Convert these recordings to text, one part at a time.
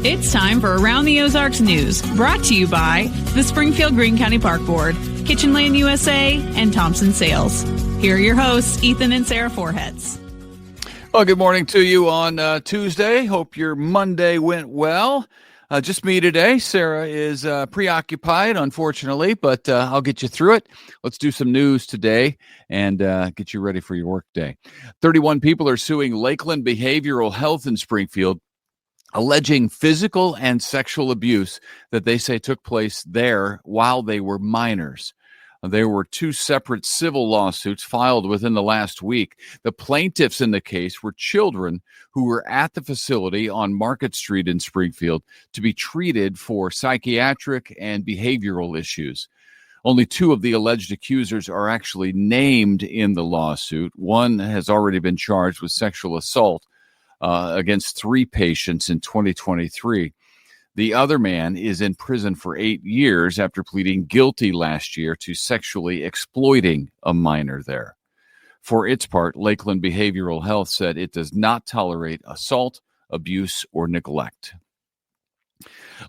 It's time for Around the Ozarks News, brought to you by the Springfield Greene County Park Board, Kitchen Land USA, and Thompson Sales. Here are your hosts, Ethan and Sarah Foreheads. Well, good morning to you on Tuesday. Hope your Monday went well. Just me today. Sarah is preoccupied, unfortunately, but I'll get you through it. Let's do some news today and get you ready for your work day. 31 people are suing Lakeland Behavioral Health in Springfield, alleging physical and sexual abuse that they say took place there while they were minors. There were two separate civil lawsuits filed within the last week. The plaintiffs in the case were children who were at the facility on Market Street in Springfield to be treated for psychiatric and behavioral issues. Only two of the alleged accusers are actually named in the lawsuit. One has already been charged with sexual assault against three patients in 2023. The other man is in prison for 8 years after pleading guilty last year to sexually exploiting a minor there. For its part, Lakeland Behavioral Health said it does not tolerate assault, abuse, or neglect.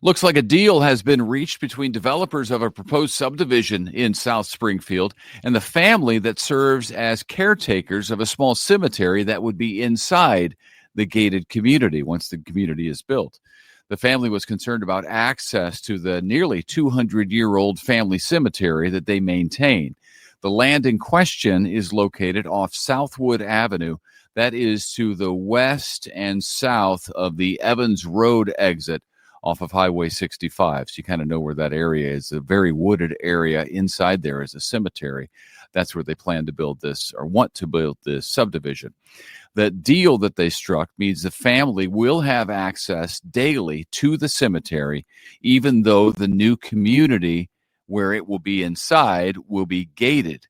Looks like a deal has been reached between developers of a proposed subdivision in South Springfield and the family that serves as caretakers of a small cemetery that would be inside the gated community once the community is built. The family was concerned about access to the nearly 200-year-old family cemetery that they maintain. The land in question is located off Southwood Avenue. That is to the west and south of the Evans Road exit off of Highway 65. So you kind of know where that area is. A very wooded area. Inside there is a cemetery. That's where they plan to build this or want to build this subdivision. The deal that they struck means the family will have access daily to the cemetery, even though the new community where it will be inside will be gated.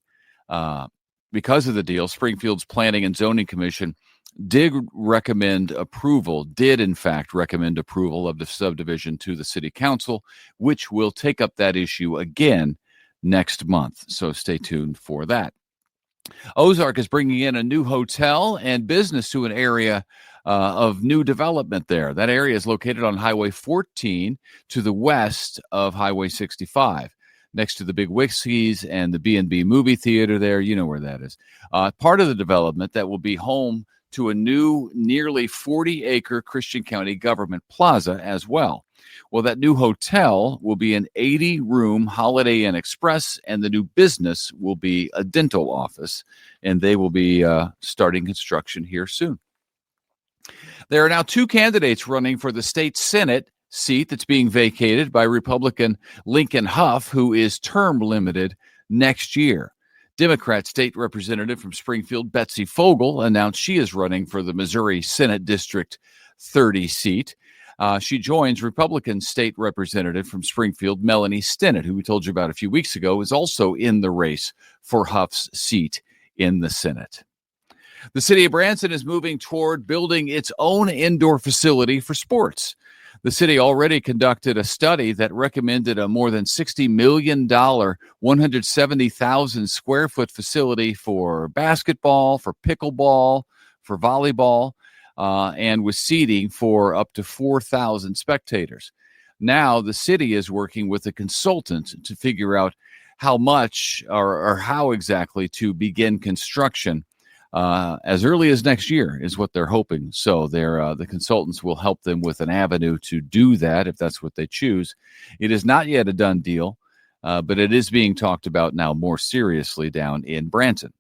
Because of the deal, Springfield's Planning and Zoning Commission did in fact recommend approval of the subdivision to the City Council, which will take up that issue again next month. So stay tuned for that. Ozark is bringing in a new hotel and business to an area of new development there. That area is located on Highway 14 to the west of Highway 65, next to the Big Wixkies and the B&B movie theater there. You know where that is. Part of the development that will be home to a new nearly 40-acre Christian County government plaza as well. Well, that new hotel will be an 80-room Holiday Inn Express, and the new business will be a dental office, and they will be starting construction here soon. There are now two candidates running for the state Senate seat that's being vacated by Republican Lincoln Huff, who is term limited next year. Democrat State Representative from Springfield, Betsy Fogel, announced she is running for the Missouri Senate District 30 seat. She joins Republican State Representative from Springfield, Melanie Stinnett, who we told you about a few weeks ago, is also in the race for Huff's seat in the Senate. The city of Branson is moving toward building its own indoor facility for sports. The city already conducted a study that recommended a more than $60 million, 170,000 square foot facility for basketball, for pickleball, for volleyball, and with seating for up to 4,000 spectators. Now the city is working with a consultant to figure out how much or how exactly to begin construction as early as next year is what they're hoping. So the consultants will help them with an avenue to do that if that's what they choose. It is not yet a done deal, but it is being talked about now more seriously down in Branson.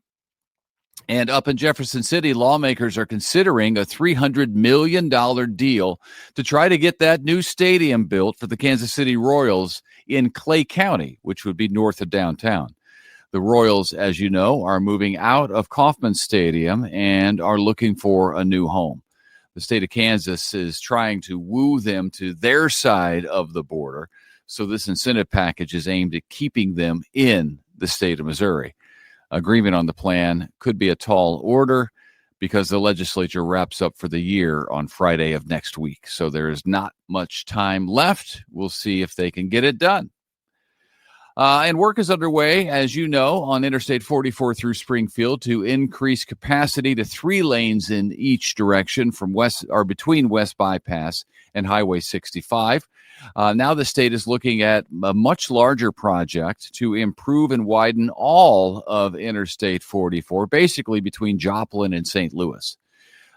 And up in Jefferson City, lawmakers are considering a $300 million deal to try to get that new stadium built for the Kansas City Royals in Clay County, which would be north of downtown. The Royals, as you know, are moving out of Kauffman Stadium and are looking for a new home. The state of Kansas is trying to woo them to their side of the border, so this incentive package is aimed at keeping them in the state of Missouri. Agreement on the plan could be a tall order because the legislature wraps up for the year on Friday of next week. So there is not much time left. We'll see if they can get it done. And work is underway, as you know, on Interstate 44 through Springfield to increase capacity to 3 lanes in each direction from west or between West Bypass and Highway 65. Now the state is looking at a much larger project to improve and widen all of Interstate 44, basically between Joplin and St. Louis.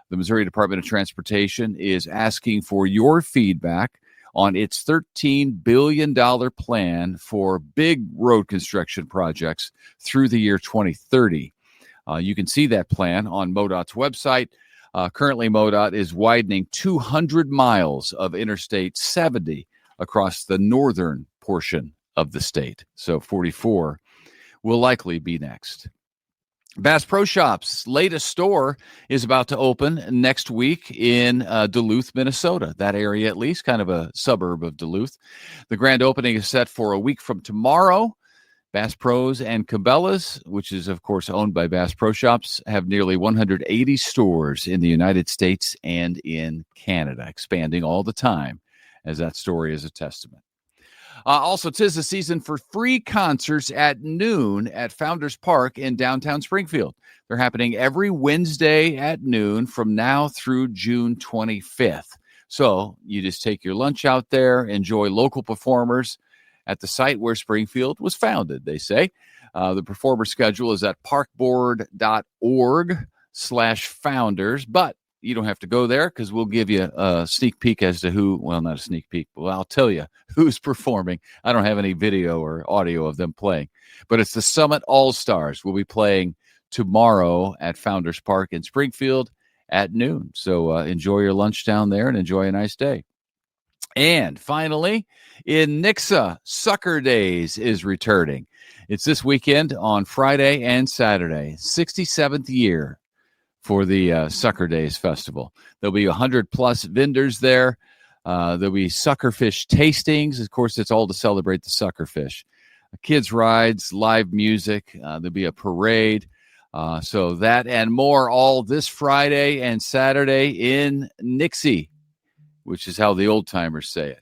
The Missouri Department of Transportation is asking for your feedback on its $13 billion plan for big road construction projects through the year 2030. You can see that plan on MoDOT's website. Currently, MoDOT is widening 200 miles of Interstate 70 across the northern portion of the state. So 44 will likely be next. Bass Pro Shops' latest store is about to open next week in Duluth, Minnesota. That area, at least, kind of a suburb of Duluth. The grand opening is set for a week from tomorrow. Bass Pros and Cabela's, which is, of course, owned by Bass Pro Shops, have nearly 180 stores in the United States and in Canada, expanding all the time, as that story is a testament. Also, 'tis the season for free concerts at noon at Founders Park in downtown Springfield. They're happening every Wednesday at noon from now through June 25th. So you just take your lunch out there, enjoy local performers at the site where Springfield was founded, they say. The performer schedule is at parkboard.org/founders, but you don't have to go there because we'll give you a sneak peek as to who, well, not a sneak peek, but I'll tell you who's performing. I don't have any video or audio of them playing, but it's the Summit All-Stars. We'll be playing tomorrow at Founders Park in Springfield at noon. So enjoy your lunch down there and enjoy a nice day. And finally, in Nixa, Sucker Days is returning. It's this weekend on Friday and Saturday, 67th year for the Sucker Days Festival. There'll be 100-plus vendors there. There'll be suckerfish tastings. Of course, it's all to celebrate the suckerfish. Kids' rides, live music. There'll be a parade. So that and more all this Friday and Saturday in Nixie, which is how the old-timers say it.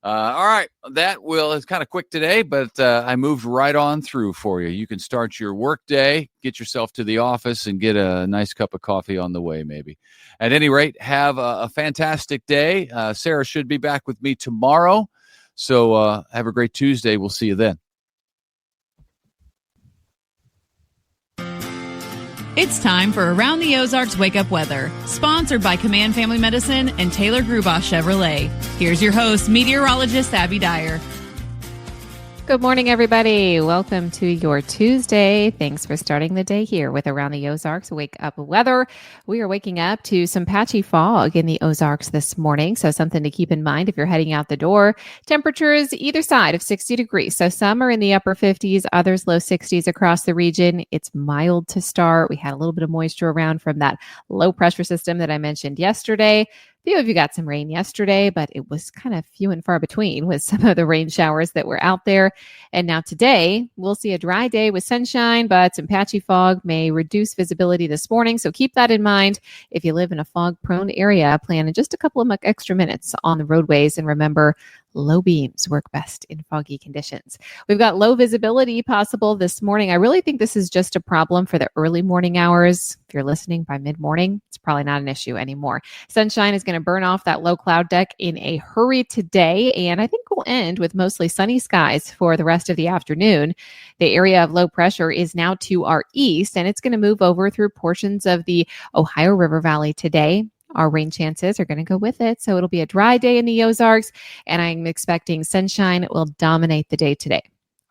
All right, it's kind of quick today, but I moved right on through for you. You can start your work day, get yourself to the office, and get a nice cup of coffee on the way, maybe. At any rate, have a fantastic day. Sarah should be back with me tomorrow, so have a great Tuesday. We'll see you then. It's time for Around the Ozarks Wake Up Weather, sponsored by Command Family Medicine and Taylor Grubaugh Chevrolet. Here's your host, meteorologist Abby Dyer. Good morning, everybody. Welcome to your Tuesday. Thanks for starting the day here with Around the Ozarks Wake Up Weather. We are waking up to some patchy fog in the Ozarks this morning, so something to keep in mind if you're heading out the door. Temperatures either side of 60 degrees. So some are in the upper 50s, others low 60s across the region. It's mild to start. We had a little bit of moisture around from that low pressure system that I mentioned yesterday. Few of you got some rain yesterday, but it was kind of few and far between with some of the rain showers that were out there. And now today, we'll see a dry day with sunshine, but some patchy fog may reduce visibility this morning. So keep that in mind. If you live in a fog-prone area, plan in just a couple of extra minutes on the roadways. And remember, low beams work best in foggy conditions. We've got low visibility possible this morning. I really think this is just a problem for the early morning hours. If you're listening by mid-morning, it's probably not an issue anymore. Sunshine is going to burn off that low cloud deck in a hurry today, and I think we'll end with mostly sunny skies for the rest of the afternoon. The area of low pressure is now to our east, and it's going to move over through portions of the Ohio River Valley today. Our rain chances are going to go with it. So it'll be a dry day in the Ozarks, and I'm expecting sunshine will dominate the day today.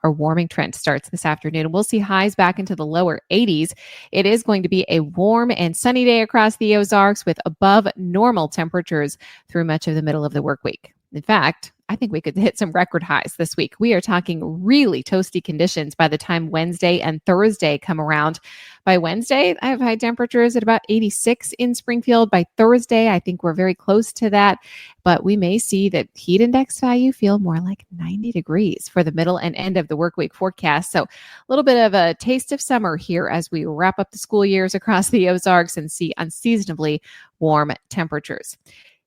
Our warming trend starts this afternoon. We'll see highs back into the lower 80s. It is going to be a warm and sunny day across the Ozarks with above normal temperatures through much of the middle of the work week. In fact, I think we could hit some record highs this week. We are talking really toasty conditions by the time Wednesday and Thursday come around. By Wednesday, I have high temperatures at about 86 in Springfield. By Thursday, I think we're very close to that, but we may see that heat index value feel more like 90 degrees for the middle and end of the work week forecast. So a little bit of a taste of summer here as we wrap up the school years across the Ozarks and see unseasonably warm temperatures.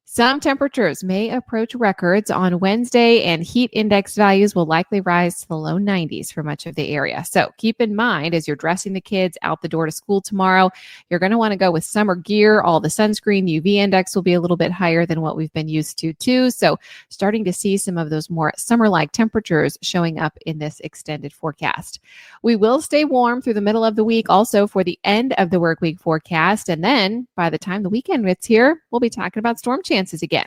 Some temperatures may approach records on Wednesday, and heat index values will likely rise to the low 90s for much of the area. So keep in mind, as you're dressing the kids out the door to school tomorrow, you're going to want to go with summer gear. All the sunscreen, UV index will be a little bit higher than what we've been used to too. So starting to see some of those more summer-like temperatures showing up in this extended forecast. We will stay warm through the middle of the week also for the end of the work week forecast. And then by the time the weekend gets here, we'll be talking about storm chances again.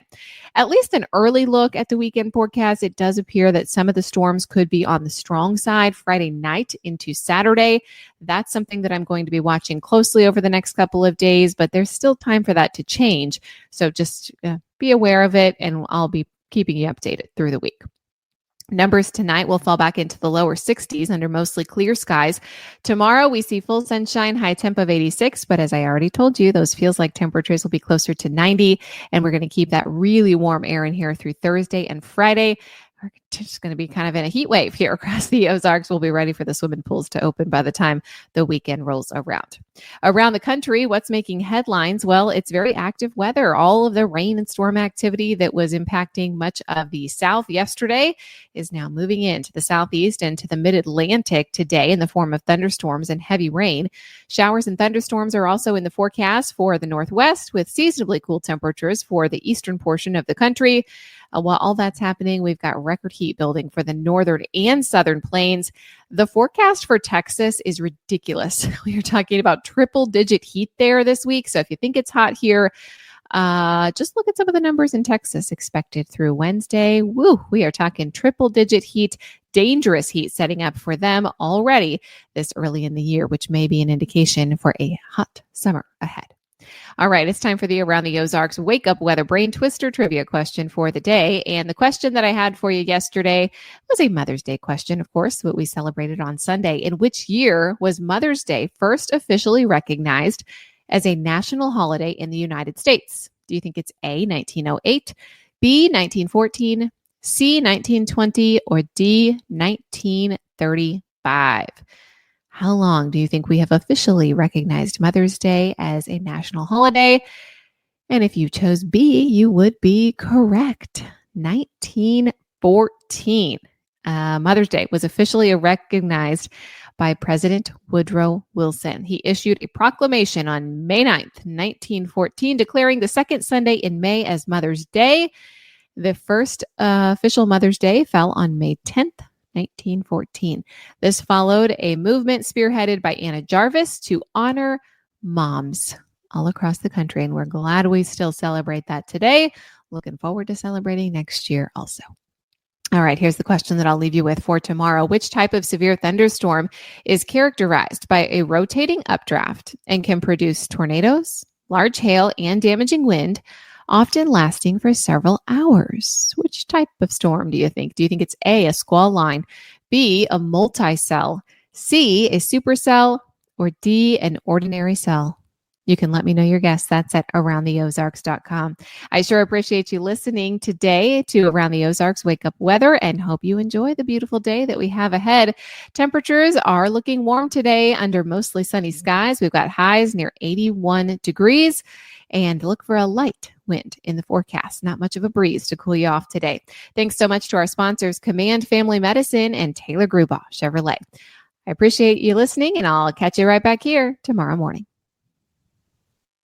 At least an early look at the weekend forecast, it does appear that some of the storms could be on the strong side Friday night into Saturday. That's something that I'm going to be watching closely over the next couple of days, but there's still time for that to change. So just be aware of it, and I'll be keeping you updated through the week. Numbers tonight will fall back into the lower 60s under mostly clear skies. Tomorrow, we see full sunshine, high temp of 86. But as I already told you, those feels like temperatures will be closer to 90. And we're going to keep that really warm air in here through Thursday and Friday. We're just going to be kind of in a heat wave here across the Ozarks. We'll be ready for the swimming pools to open by the time the weekend rolls around. Around the country, what's making headlines? Well, it's very active weather. All of the rain and storm activity that was impacting much of the South yesterday is now moving into the Southeast and to the Mid-Atlantic today in the form of thunderstorms and heavy rain. Showers and thunderstorms are also in the forecast for the Northwest, with seasonably cool temperatures for the eastern portion of the country. While all that's happening, we've got record heat building for the northern and southern plains. The forecast for Texas is ridiculous. We are talking about triple-digit heat there this week. So if you think it's hot here, just look at some of the numbers in Texas expected through Wednesday. Woo, we are talking triple-digit heat, dangerous heat setting up for them already this early in the year, which may be an indication for a hot summer ahead. All right, it's time for the Around the Ozarks Wake Up Weather Brain Twister trivia question for the day. And the question that I had for you yesterday was a Mother's Day question, of course, what we celebrated on Sunday. In which year was Mother's Day first officially recognized as a national holiday in the United States? Do you think it's A, 1908, B, 1914, C, 1920, or D, 1935? How long do you think we have officially recognized Mother's Day as a national holiday? And if you chose B, you would be correct. 1914. Mother's Day was officially recognized by President Woodrow Wilson. He issued a proclamation on May 9th, 1914, declaring the second Sunday in May as Mother's Day. The first official Mother's Day fell on May 10th, 1914. This followed a movement spearheaded by Anna Jarvis to honor moms all across the country. And we're glad we still celebrate that today. Looking forward to celebrating next year also. All right, here's the question that I'll leave you with for tomorrow. Which type of severe thunderstorm is characterized by a rotating updraft and can produce tornadoes, large hail, and damaging wind, often lasting for several hours? Which type of storm do you think? Do you think it's A, a squall line, B, a multi-cell, C, a supercell, or D, an ordinary cell? You can let me know your guess. That's at aroundtheozarks.com. I sure appreciate you listening today to Around the Ozarks Wake Up Weather, and hope you enjoy the beautiful day that we have ahead. Temperatures are looking warm today under mostly sunny skies. We've got highs near 81 degrees, and look for a light wind in the forecast. Not much of a breeze to cool you off today. Thanks so much to our sponsors, Command Family Medicine and Taylor Grubaugh Chevrolet. I appreciate you listening, and I'll catch you right back here tomorrow morning.